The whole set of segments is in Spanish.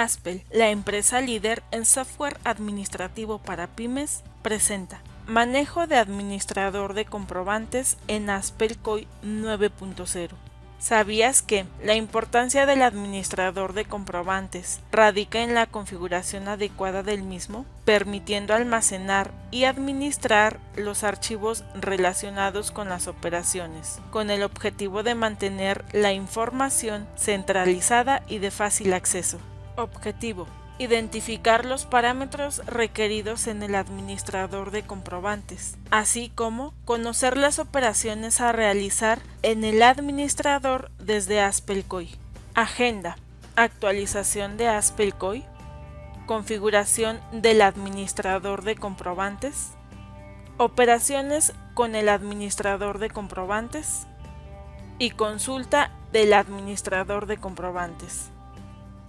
Aspel, la empresa líder en software administrativo para pymes, presenta Manejo de administrador de comprobantes en Aspel COI 9.0. ¿Sabías que la importancia del administrador de comprobantes radica en la configuración adecuada del mismo, permitiendo almacenar y administrar los archivos relacionados con las operaciones, con el objetivo de mantener la información centralizada y de fácil acceso? Objetivo: identificar los parámetros requeridos en el administrador de comprobantes, así como conocer las operaciones a realizar en el administrador desde Aspel COI. Agenda: actualización de Aspel COI, configuración del administrador de comprobantes, operaciones con el administrador de comprobantes y consulta del administrador de comprobantes.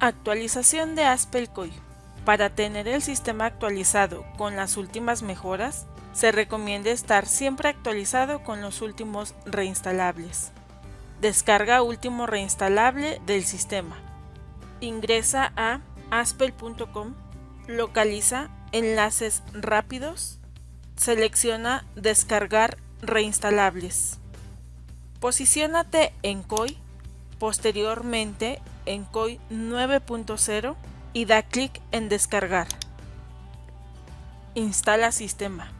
Actualización de Aspel COI. Para tener el sistema actualizado con las últimas mejoras, se recomienda estar siempre actualizado con los últimos reinstalables. Descarga último reinstalable del sistema. Ingresa a aspel.com, localiza enlaces rápidos, selecciona descargar reinstalables. Posiciónate en COI, posteriormente en COI 9.0 y da clic en descargar. Instala sistema.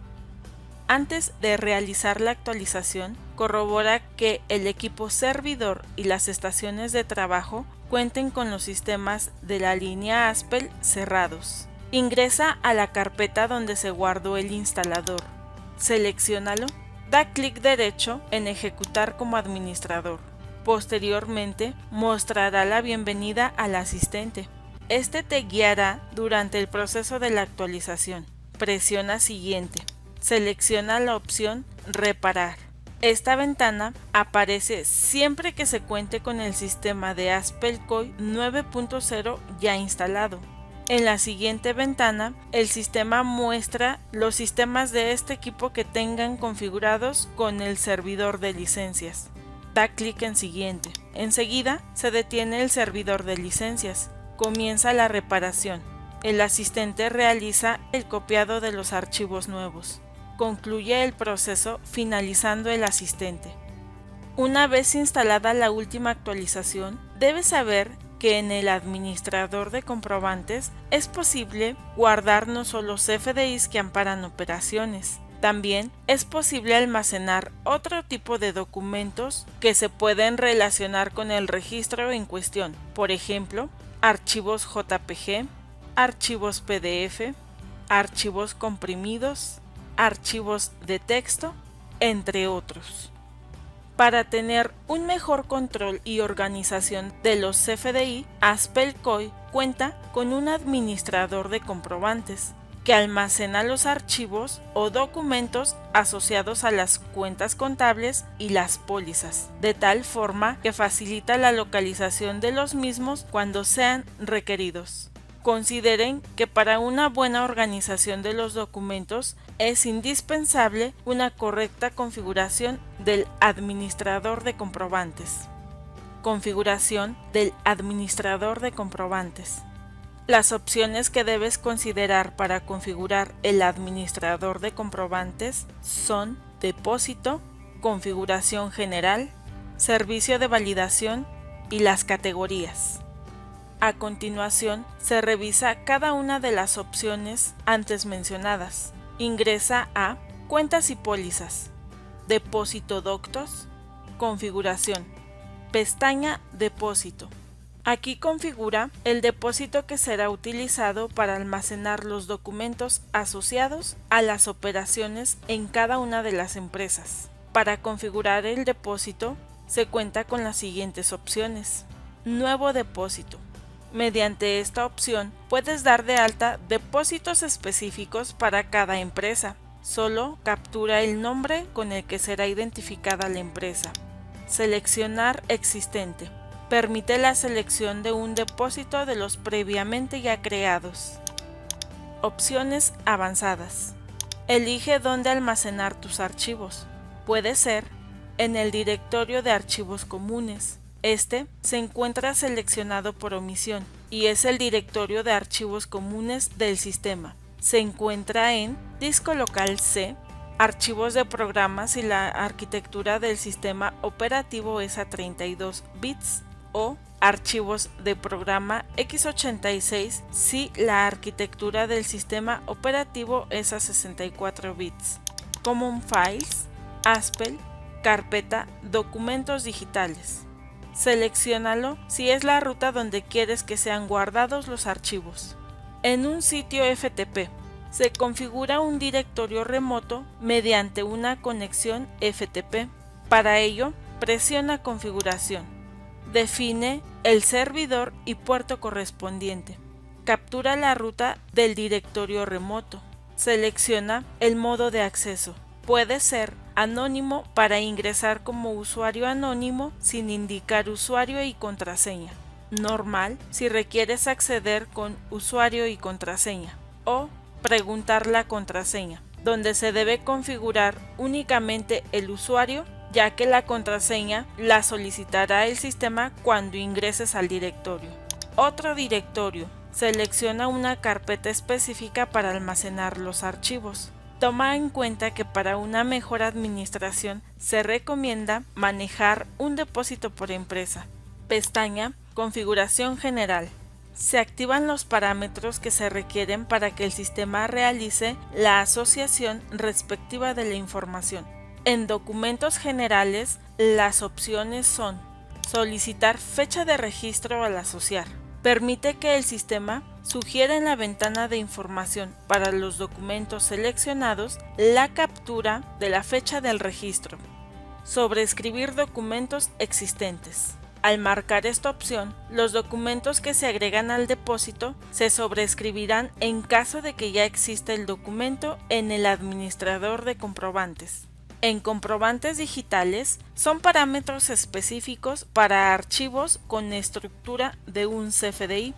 Antes de realizar la actualización, corrobora que el equipo servidor y las estaciones de trabajo cuenten con los sistemas de la línea Aspel cerrados. Ingresa a la carpeta donde se guardó el instalador. Selecciónalo. Da clic derecho en ejecutar como administrador. Posteriormente, mostrará la bienvenida al asistente. Este te guiará durante el proceso de la actualización. Presiona Siguiente. Selecciona la opción Reparar. Esta ventana aparece siempre que se cuente con el sistema de Aspel COI 9.0 ya instalado. En la siguiente ventana, el sistema muestra los sistemas de este equipo que tengan configurados con el servidor de licencias. Da clic en Siguiente. Enseguida se detiene el servidor de licencias. Comienza la reparación. El asistente realiza el copiado de los archivos nuevos. Concluye el proceso finalizando el asistente. Una vez instalada la última actualización, debes saber que en el administrador de comprobantes es posible guardar no solo CFDIs que amparan operaciones. También es posible almacenar otro tipo de documentos que se pueden relacionar con el registro en cuestión, por ejemplo, archivos JPG, archivos PDF, archivos comprimidos, archivos de texto, entre otros. Para tener un mejor control y organización de los CFDI, Aspel COI cuenta con un administrador de comprobantes que almacena los archivos o documentos asociados a las cuentas contables y las pólizas, de tal forma que facilita la localización de los mismos cuando sean requeridos. Consideren que para una buena organización de los documentos es indispensable una correcta configuración del administrador de comprobantes. Configuración del administrador de comprobantes. Las opciones que debes considerar para configurar el administrador de comprobantes son Depósito, Configuración General, Servicio de validación y las categorías. A continuación, se revisa cada una de las opciones antes mencionadas. Ingresa a Cuentas y pólizas, Depósito Doctos, Configuración, pestaña Depósito. Aquí configura el depósito que será utilizado para almacenar los documentos asociados a las operaciones en cada una de las empresas. Para configurar el depósito, se cuenta con las siguientes opciones. Nuevo depósito. Mediante esta opción puedes dar de alta depósitos específicos para cada empresa. Solo captura el nombre con el que será identificada la empresa. Seleccionar existente. Permite la selección de un depósito de los previamente ya creados. Opciones avanzadas. Elige dónde almacenar tus archivos. Puede ser en el directorio de archivos comunes. Este se encuentra seleccionado por omisión. y es el directorio de archivos comunes del sistema. Se encuentra en disco local C, archivos de programas si la arquitectura del sistema operativo es a 32 bits o archivos de programa x86 si la arquitectura del sistema operativo es a 64 bits. Common Files, Haspel, carpeta Documentos digitales. Selecciónalo si es la ruta donde quieres que sean guardados los archivos. En un sitio FTP, se configura un directorio remoto mediante una conexión FTP. Para ello, presiona Configuración. Define el servidor y puerto correspondiente. Captura la ruta del directorio remoto. Selecciona el modo de acceso. Puede ser anónimo para ingresar como usuario anónimo sin indicar usuario y contraseña. Normal si requieres acceder con usuario y contraseña. O preguntar la contraseña, donde se debe configurar únicamente el usuario, ya que la contraseña la solicitará el sistema cuando ingreses al directorio. Otro directorio. Selecciona una carpeta específica para almacenar los archivos. Toma en cuenta que para una mejor administración se recomienda manejar un depósito por empresa. Pestaña Configuración general. Se activan los parámetros que se requieren para que el sistema realice la asociación respectiva de la información. En documentos generales, las opciones son: solicitar fecha de registro al asociar. Permite que el sistema sugiera en la ventana de información para los documentos seleccionados la captura de la fecha del registro. Sobreescribir documentos existentes. Al marcar esta opción, los documentos que se agregan al depósito se sobreescribirán en caso de que ya exista el documento en el administrador de comprobantes. En comprobantes digitales son parámetros específicos para archivos con estructura de un CFDI.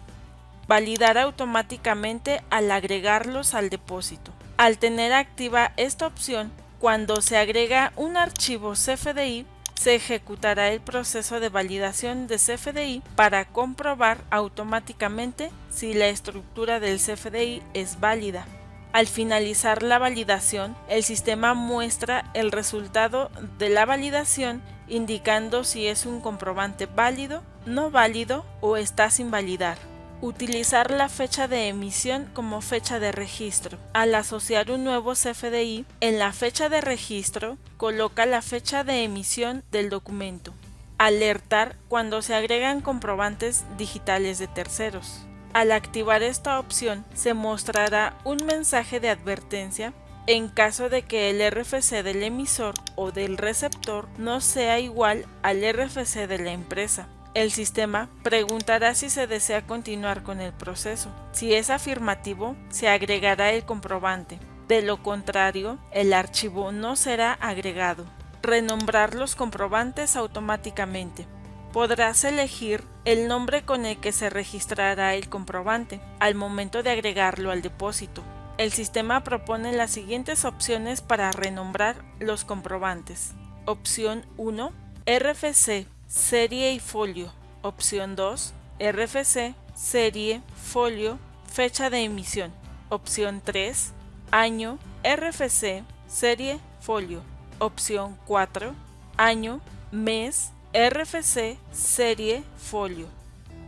Validar automáticamente al agregarlos al depósito. Al tener activa esta opción, cuando se agrega un archivo CFDI, se ejecutará el proceso de validación de CFDI para comprobar automáticamente si la estructura del CFDI es válida. Al finalizar la validación, el sistema muestra el resultado de la validación indicando si es un comprobante válido, no válido o está sin validar. Utilizar la fecha de emisión como fecha de registro. Al asociar un nuevo CFDI, en la fecha de registro, coloca la fecha de emisión del documento. Alertar cuando se agregan comprobantes digitales de terceros. Al activar esta opción, se mostrará un mensaje de advertencia en caso de que el RFC del emisor o del receptor no sea igual al RFC de la empresa. El sistema preguntará si se desea continuar con el proceso. Si es afirmativo, se agregará el comprobante. De lo contrario, el archivo no será agregado. Renombrar los comprobantes automáticamente. Podrás elegir el nombre con el que se registrará el comprobante al momento de agregarlo al depósito. El sistema propone las siguientes opciones para renombrar los comprobantes. Opción 1. RFC, serie y folio. Opción 2. RFC, serie, folio, fecha de emisión. Opción 3. Año, RFC, serie, folio. Opción 4. Año, mes, RFC, serie, folio.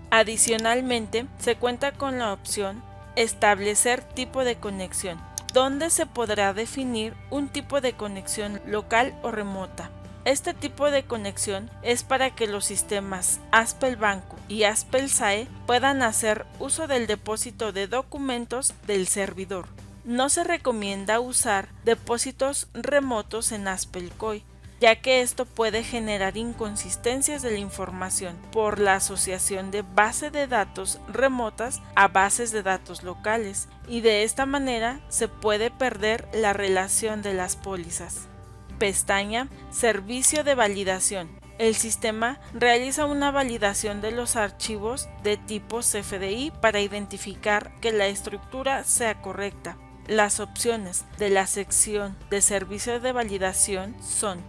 Adicionalmente, se cuenta con la opción Establecer tipo de conexión, donde se podrá definir un tipo de conexión local o remota. Este tipo de conexión es para que los sistemas Haspel Banco y Haspel SAE puedan hacer uso del depósito de documentos del servidor. No se recomienda usar depósitos remotos en Haspel COI, ya que esto puede generar inconsistencias de la información por la asociación de base de datos remotas a bases de datos locales, y de esta manera se puede perder la relación de las pólizas. Pestaña Servicio de validación. El sistema realiza una validación de los archivos de tipo CFDI para identificar que la estructura sea correcta. Las opciones de la sección de servicio de validación son: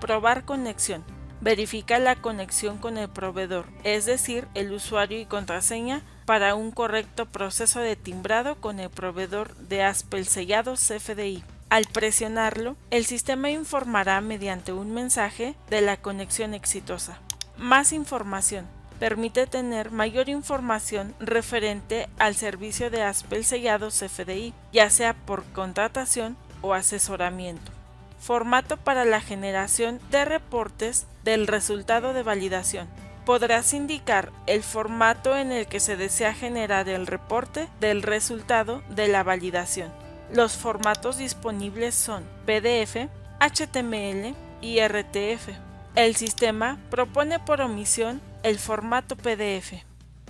probar conexión. Verifica la conexión con el proveedor, es decir, el usuario y contraseña para un correcto proceso de timbrado con el proveedor de Haspel sellados CFDI. Al presionarlo, el sistema informará mediante un mensaje de la conexión exitosa. Más información. Permite tener mayor información referente al servicio de Haspel sellados CFDI, ya sea por contratación o asesoramiento. Formato para la generación de reportes del resultado de validación. Podrás indicar el formato en el que se desea generar el reporte del resultado de la validación. Los formatos disponibles son PDF, HTML y RTF. El sistema propone por omisión el formato PDF.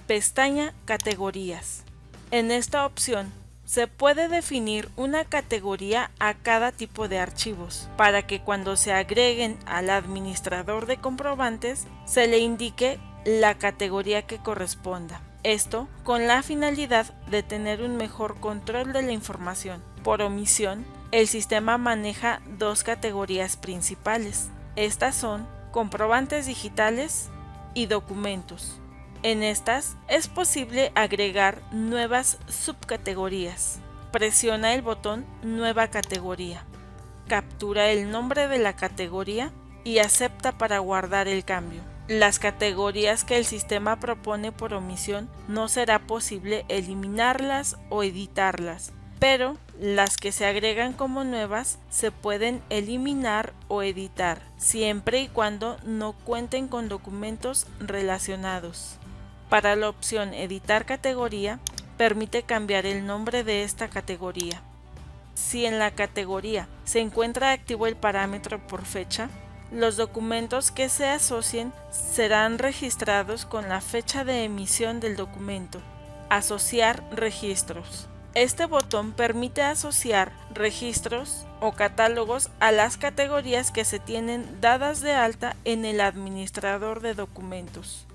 Pestaña Categorías. En esta opción se puede definir una categoría a cada tipo de archivos, para que cuando se agreguen al administrador de comprobantes se le indique la categoría que corresponda. Esto con la finalidad de tener un mejor control de la información. Por omisión, el sistema maneja dos categorías principales. Estas son comprobantes digitales y documentos. En estas es posible agregar nuevas subcategorías. Presiona el botón Nueva categoría. Captura el nombre de la categoría y acepta para guardar el cambio. Las categorías que el sistema propone por omisión no será posible eliminarlas o editarlas, pero las que se agregan como nuevas se pueden eliminar o editar, siempre y cuando no cuenten con documentos relacionados. Para la opción Editar categoría, permite cambiar el nombre de esta categoría. Si en la categoría se encuentra activo el parámetro por fecha, los documentos que se asocien serán registrados con la fecha de emisión del documento. Asociar registros. Este botón permite asociar registros o catálogos a las categorías que se tienen dadas de alta en el administrador de documentos.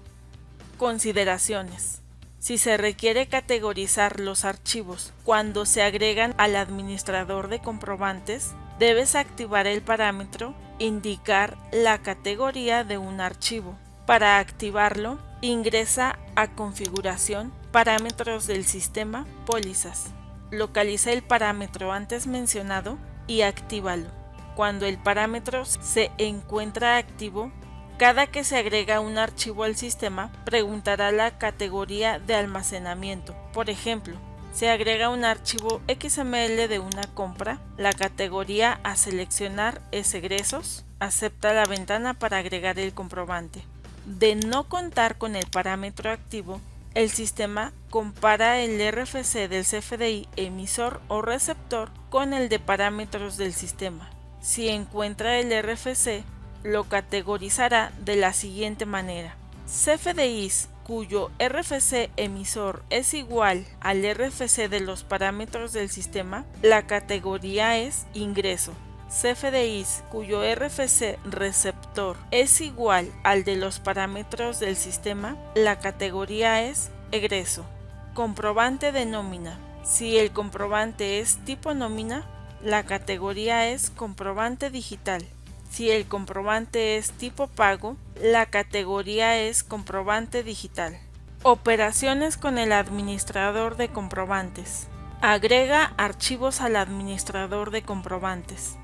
Consideraciones. Si se requiere categorizar los archivos cuando se agregan al administrador de comprobantes, debes activar el parámetro Indicar la categoría de un archivo. Para activarlo, ingresa a Configuración, Parámetros del sistema, Pólizas. Localiza el parámetro antes mencionado y actívalo. Cuando el parámetro se encuentra activo, cada que se agrega un archivo al sistema, preguntará la categoría de almacenamiento. Por ejemplo, se agrega un archivo XML de una compra, la categoría a seleccionar es egresos, acepta la ventana para agregar el comprobante. De no contar con el parámetro activo, el sistema compara el RFC del CFDI emisor o receptor con el de parámetros del sistema. Si encuentra el RFC, lo categorizará de la siguiente manera: CFDIs cuyo RFC emisor es igual al RFC de los parámetros del sistema, la categoría es ingreso. CFDIs cuyo RFC receptor es igual al de los parámetros del sistema, la categoría es egreso. Comprobante de nómina. Si el comprobante es tipo nómina, la categoría es comprobante digital. Si el comprobante es tipo pago, la categoría es comprobante digital. Operaciones con el administrador de comprobantes. Agrega archivos al administrador de comprobantes.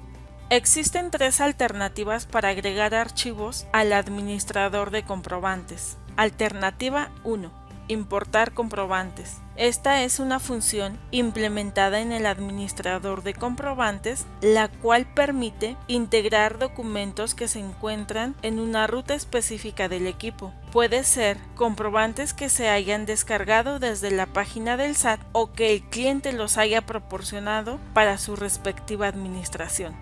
Existen tres alternativas para agregar archivos al administrador de comprobantes. Alternativa 1. Importar comprobantes. Esta es una función implementada en el administrador de comprobantes, la cual permite integrar documentos que se encuentran en una ruta específica del equipo. Puede ser comprobantes que se hayan descargado desde la página del SAT o que el cliente los haya proporcionado para su respectiva administración.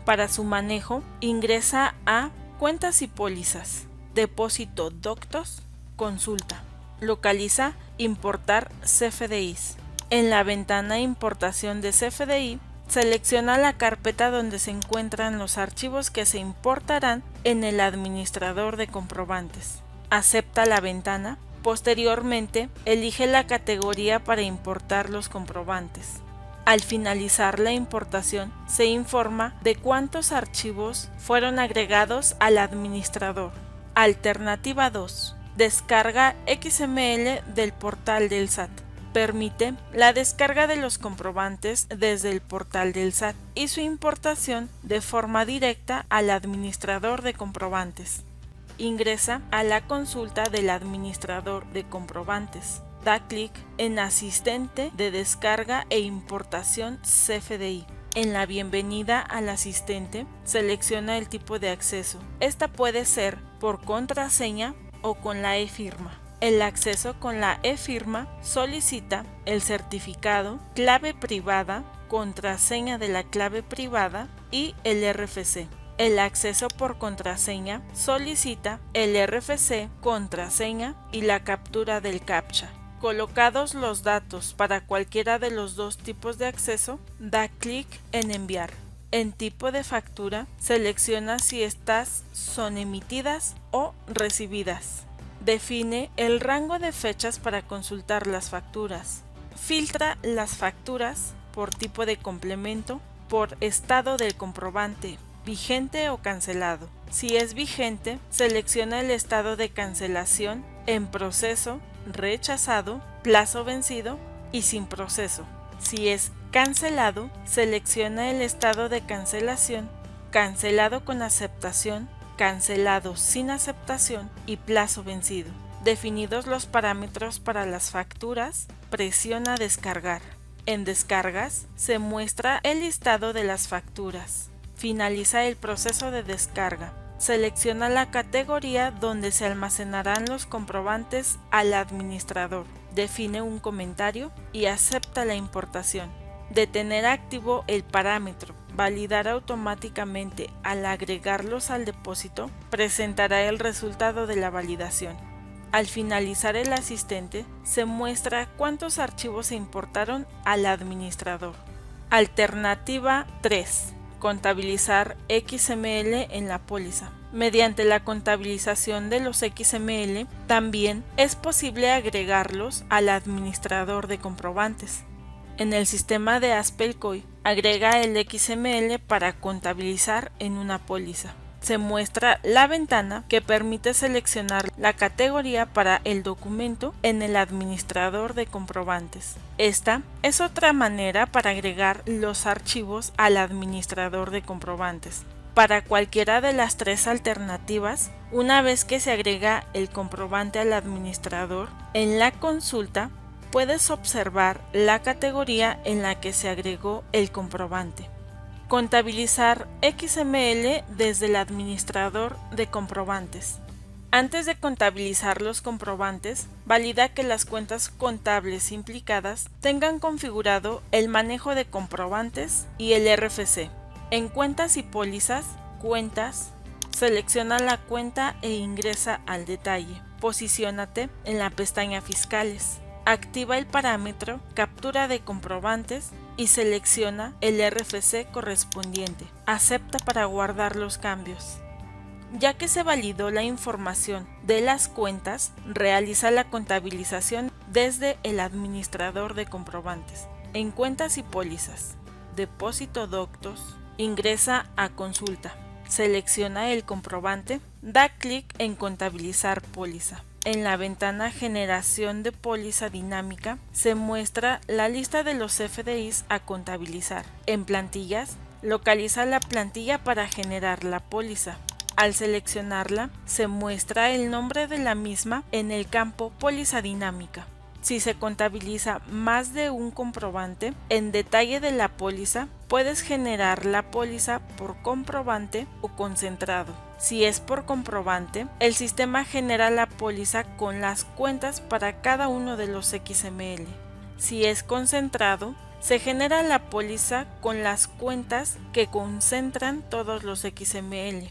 Para su manejo, ingresa a Cuentas y pólizas, Depósito Doctos, Consulta. Localiza Importar CFDIs. En la ventana Importación de CFDI, selecciona la carpeta donde se encuentran los archivos que se importarán en el administrador de comprobantes. Acepta la ventana. Posteriormente, elige la categoría para importar los comprobantes. Al finalizar la importación, se informa de cuántos archivos fueron agregados al administrador. Alternativa 2. Descarga XML del portal del SAT. Permite la descarga de los comprobantes desde el portal del SAT y su importación de forma directa al administrador de comprobantes. Ingresa a la consulta del administrador de comprobantes. Da clic en Asistente de descarga e importación CFDI. En la bienvenida al asistente, selecciona el tipo de acceso. Esta puede ser por contraseña o con la e-firma. El acceso con la e-firma solicita el certificado, clave privada, contraseña de la clave privada y el RFC. El acceso por contraseña solicita el RFC, contraseña y la captura del CAPTCHA. Colocados los datos para cualquiera de los dos tipos de acceso, da clic en Enviar. En tipo de factura, selecciona si estas son emitidas o recibidas. Define el rango de fechas para consultar las facturas. Filtra las facturas por tipo de complemento, por estado del comprobante, vigente o cancelado. Si es vigente, selecciona el estado de cancelación, en proceso, rechazado, plazo vencido y sin proceso. Si es cancelado, selecciona el estado de cancelación, cancelado con aceptación, cancelado sin aceptación y plazo vencido. Definidos los parámetros para las facturas, presiona Descargar. En Descargas se muestra el listado de las facturas. Finaliza el proceso de descarga. Selecciona la categoría donde se almacenarán los comprobantes al administrador. Define un comentario y acepta la importación. Detener activo el parámetro. Validar automáticamente al agregarlos al depósito, presentará el resultado de la validación. Al finalizar el asistente, se muestra cuántos archivos se importaron al administrador. Alternativa 3. Contabilizar XML en la póliza. Mediante la contabilización de los XML, también es posible agregarlos al administrador de comprobantes. En el sistema de Aspelcoy, agrega el XML para contabilizar en una póliza. Se muestra la ventana que permite seleccionar la categoría para el documento en el administrador de comprobantes. Esta es otra manera para agregar los archivos al administrador de comprobantes. Para cualquiera de las tres alternativas, una vez que se agrega el comprobante al administrador, en la consulta puedes observar la categoría en la que se agregó el comprobante. Contabilizar XML desde el administrador de comprobantes. Antes de contabilizar los comprobantes, valida que las cuentas contables implicadas tengan configurado el manejo de comprobantes y el RFC. En Cuentas y Pólizas, Cuentas, selecciona la cuenta e ingresa al detalle. Posiciónate en la pestaña Fiscales. Activa el parámetro Captura de comprobantes y selecciona el RFC correspondiente. Acepta para guardar los cambios. Ya que se validó la información de las cuentas, realiza la contabilización desde el administrador de comprobantes. En Cuentas y Pólizas, Depósito Doctos, ingresa a Consulta. Selecciona el comprobante, da clic en Contabilizar póliza. En la ventana Generación de póliza dinámica se muestra la lista de los CFDIs a contabilizar. En Plantillas, localiza la plantilla para generar la póliza. Al seleccionarla, se muestra el nombre de la misma en el campo Póliza dinámica. Si se contabiliza más de un comprobante, en detalle de la póliza, puedes generar la póliza por comprobante o concentrado. Si es por comprobante, el sistema genera la póliza con las cuentas para cada uno de los XML. Si es concentrado, se genera la póliza con las cuentas que concentran todos los XML.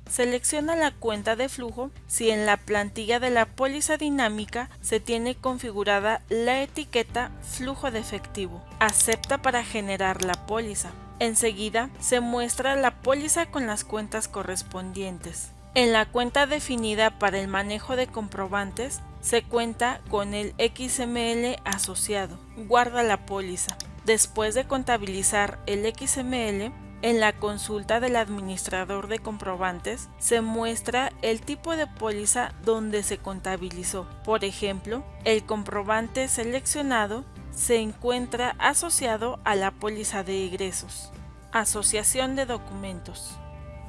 Selecciona la cuenta de flujo si en la plantilla de la póliza dinámica se tiene configurada la etiqueta Flujo de efectivo. Acepta para generar la póliza. Enseguida se muestra la póliza con las cuentas correspondientes. En la cuenta definida para el manejo de comprobantes se cuenta con el XML asociado. Guarda la póliza. Después de contabilizar el XML, En la consulta del administrador de comprobantes se muestra el tipo de póliza donde se contabilizó. Por ejemplo, el comprobante seleccionado se encuentra asociado a la póliza de egresos. Asociación de documentos.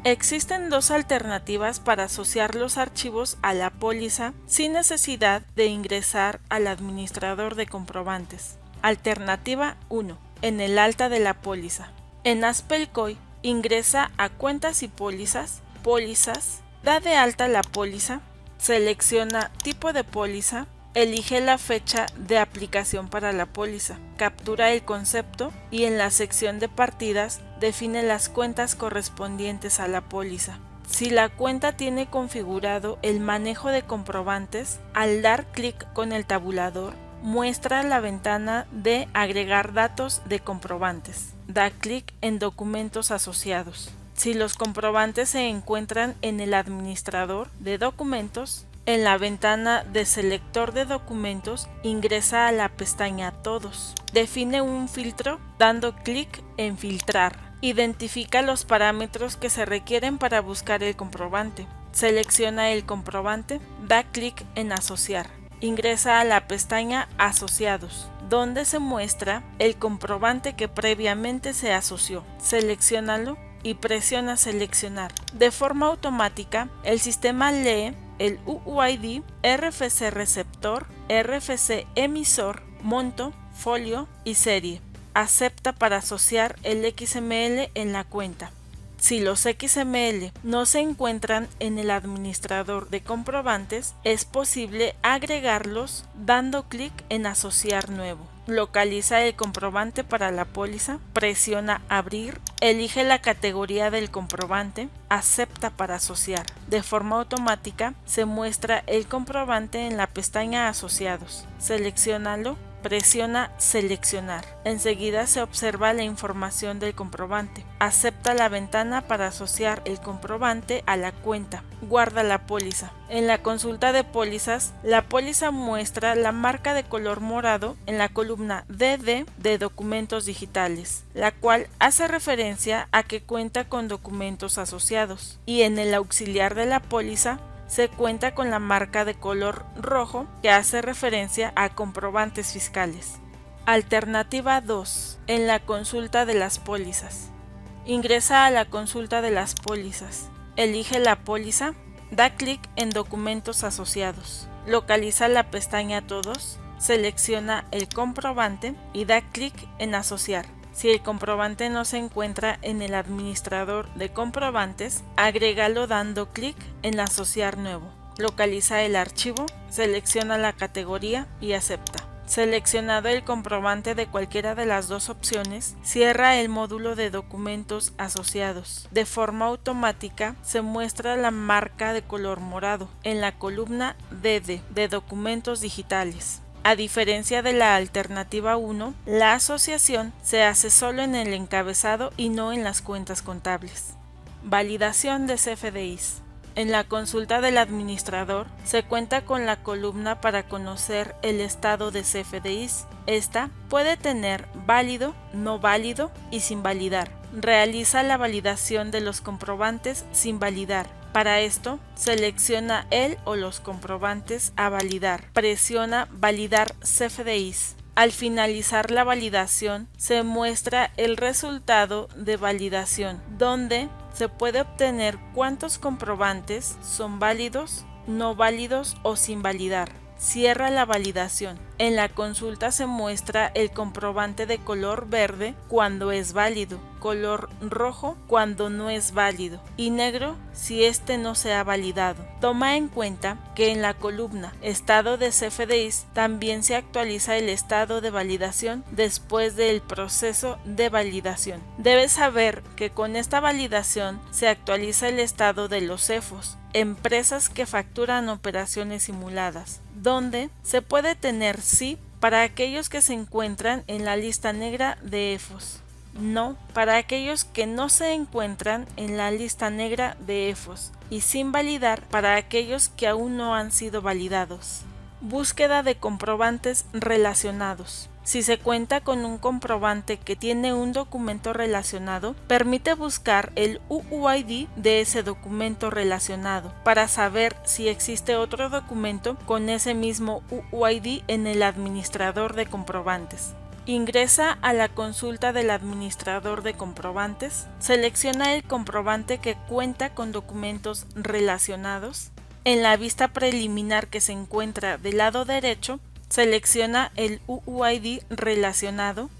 Existen dos alternativas para asociar los archivos a la póliza sin necesidad de ingresar al administrador de comprobantes. Alternativa 1. En el alta de la póliza. En Aspelcoy, ingresa a Cuentas y Pólizas, da de alta la póliza, selecciona tipo de póliza, elige la fecha de aplicación para la póliza, captura el concepto y en la sección de partidas define las cuentas correspondientes a la póliza. Si la cuenta tiene configurado el manejo de comprobantes, al dar clic con el tabulador, muestra la ventana de Agregar datos de comprobantes. Da clic en Documentos asociados. Si los comprobantes se encuentran en el administrador de documentos, en la ventana de Selector de documentos, ingresa a la pestaña Todos. Define un filtro dando clic en Filtrar. Identifica los parámetros que se requieren para buscar el comprobante. Selecciona el comprobante, da clic en Asociar. Ingresa a la pestaña Asociados, donde se muestra el comprobante que previamente se asoció. Selecciónalo y presiona Seleccionar. De forma automática, el sistema lee el UUID, RFC receptor, RFC emisor, monto, folio y serie. Acepta para asociar el XML en la cuenta. Si los XML no se encuentran en el administrador de comprobantes, es posible agregarlos dando clic en Asociar nuevo. Localiza el comprobante para la póliza, presiona Abrir, elige la categoría del comprobante, acepta para asociar. De forma automática se muestra el comprobante en la pestaña Asociados. Selecciónalo, presiona Seleccionar. Enseguida se observa la información del comprobante. Acepta la ventana para asociar el comprobante a la cuenta. Guarda la póliza. En la consulta de pólizas, la póliza muestra la marca de color morado en la columna DD de documentos digitales, la cual hace referencia a que cuenta con documentos asociados. Y en el auxiliar de la póliza, se cuenta con la marca de color rojo que hace referencia a comprobantes fiscales. Alternativa 2. En la consulta de las pólizas. Ingresa a la consulta de las pólizas. Elige la póliza. Da clic en Documentos asociados. Localiza la pestaña Todos. Selecciona el comprobante y da clic en Asociar. Si el comprobante no se encuentra en el administrador de comprobantes, agrégalo dando clic en Asociar nuevo. Localiza el archivo, selecciona la categoría y acepta. Seleccionado el comprobante de cualquiera de las dos opciones, cierra el módulo de documentos asociados. De forma automática se muestra la marca de color morado en la columna DD de documentos digitales. A diferencia de la alternativa 1, la asociación se hace solo en el encabezado y no en las cuentas contables. Validación de CFDIs. En la consulta del administrador se cuenta con la columna para conocer el estado de CFDIs. Esta puede tener válido, no válido y sin validar. Realiza la validación de los comprobantes sin validar. Para esto, selecciona el o los comprobantes a validar. Presiona Validar CFDIs. Al finalizar la validación, se muestra el resultado de validación, donde se puede obtener cuántos comprobantes son válidos, no válidos o sin validar. Cierra la validación. En la consulta se muestra el comprobante de color verde cuando es válido, color rojo cuando no es válido y negro si este no se ha validado. Toma en cuenta que en la columna Estado de CFDIs también se actualiza el estado de validación después del proceso de validación. Debes saber que con esta validación se actualiza el estado de los CEFOs, empresas que facturan operaciones simuladas, donde se puede tener sí para aquellos que se encuentran en la lista negra de EFOS, no para aquellos que no se encuentran en la lista negra de EFOS y sin validar para aquellos que aún no han sido validados. Búsqueda de comprobantes relacionados. Si se cuenta con un comprobante que tiene un documento relacionado, permite buscar el UUID de ese documento relacionado para saber si existe otro documento con ese mismo UUID en el administrador de comprobantes. Ingresa a la consulta del administrador de comprobantes, selecciona el comprobante que cuenta con documentos relacionados. En la vista preliminar que se encuentra del lado derecho, selecciona el UUID relacionado,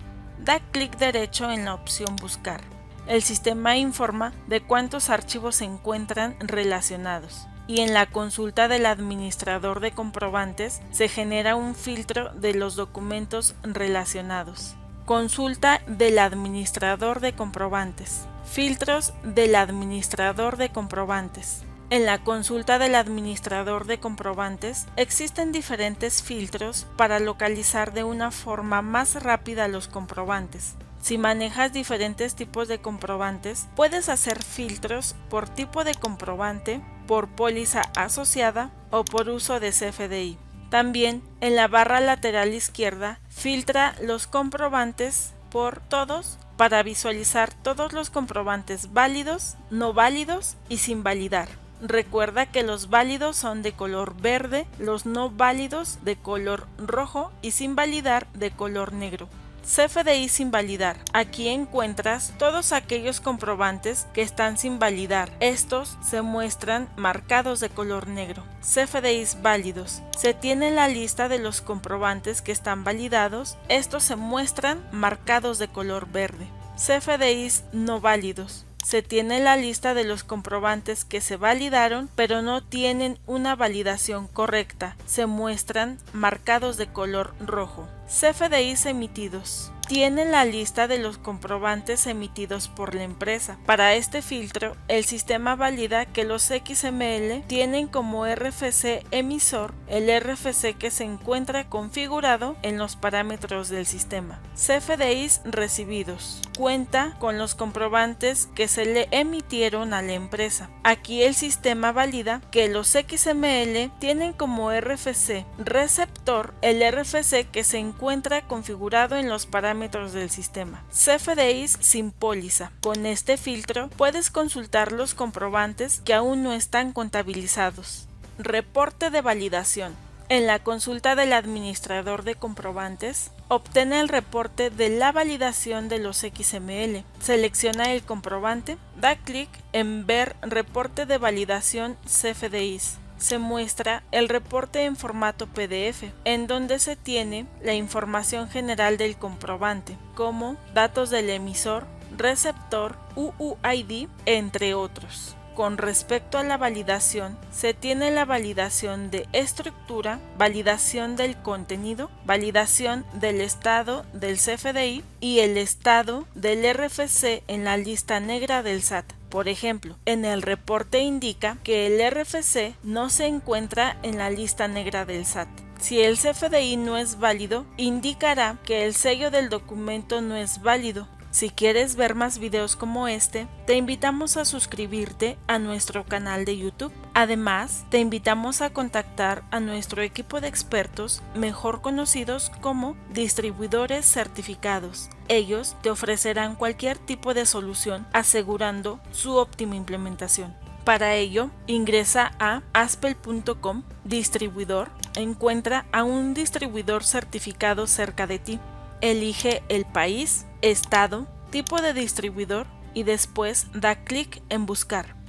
da clic derecho en la opción Buscar. El sistema informa de cuántos archivos se encuentran relacionados y en la consulta del administrador de comprobantes se genera un filtro de los documentos relacionados. Consulta del administrador de comprobantes. Filtros del administrador de comprobantes. En la consulta del administrador de comprobantes existen diferentes filtros para localizar de una forma más rápida los comprobantes. Si manejas diferentes tipos de comprobantes, puedes hacer filtros por tipo de comprobante, por póliza asociada o por uso de CFDI. También en la barra lateral izquierda, filtra los comprobantes por todos para visualizar todos los comprobantes válidos, no válidos y sin validar. Recuerda que los válidos son de color verde, los no válidos de color rojo y sin validar de color negro. CFDI sin validar. Aquí encuentras todos aquellos comprobantes que están sin validar. Estos se muestran marcados de color negro. CFDIs válidos. Se tiene la lista de los comprobantes que están validados. Estos se muestran marcados de color verde. CFDIs no válidos. Se tiene la lista de los comprobantes que se validaron pero no tienen una validación correcta. Se muestran marcados de color rojo. CFDIs emitidos. Tiene la lista de los comprobantes emitidos por la empresa. Para este filtro, el sistema valida que los XML tienen como RFC emisor el RFC que se encuentra configurado en los parámetros del sistema. CFDIs recibidos. Cuenta con los comprobantes que se le emitieron a la empresa. Aquí el sistema valida que los XML tienen como RFC receptor el RFC que se encuentra configurado en los parámetros del sistema. CFDIs sin póliza. Con este filtro puedes consultar los comprobantes que aún no están contabilizados. Reporte de validación. En la consulta del administrador de comprobantes, obtiene el reporte de la validación de los XML. Selecciona el comprobante, da clic en Ver reporte de validación CFDIs. Se muestra el reporte en formato PDF, en donde se tiene la información general del comprobante, como datos del emisor, receptor, UUID, entre otros. Con respecto a la validación, se tiene la validación de estructura, validación del contenido, validación del estado del CFDI y el estado del RFC en la lista negra del SAT. Por ejemplo, en el reporte indica que el RFC no se encuentra en la lista negra del SAT. Si el CFDI no es válido, indicará que el sello del documento no es válido. Si quieres ver más videos como este, te invitamos a suscribirte a nuestro canal de YouTube. Además, te invitamos a contactar a nuestro equipo de expertos, mejor conocidos como distribuidores certificados. Ellos te ofrecerán cualquier tipo de solución asegurando su óptima implementación. Para ello, ingresa a aspel.com, distribuidor, encuentra a un distribuidor certificado cerca de ti. Elige el país, estado, tipo de distribuidor y después da clic en Buscar.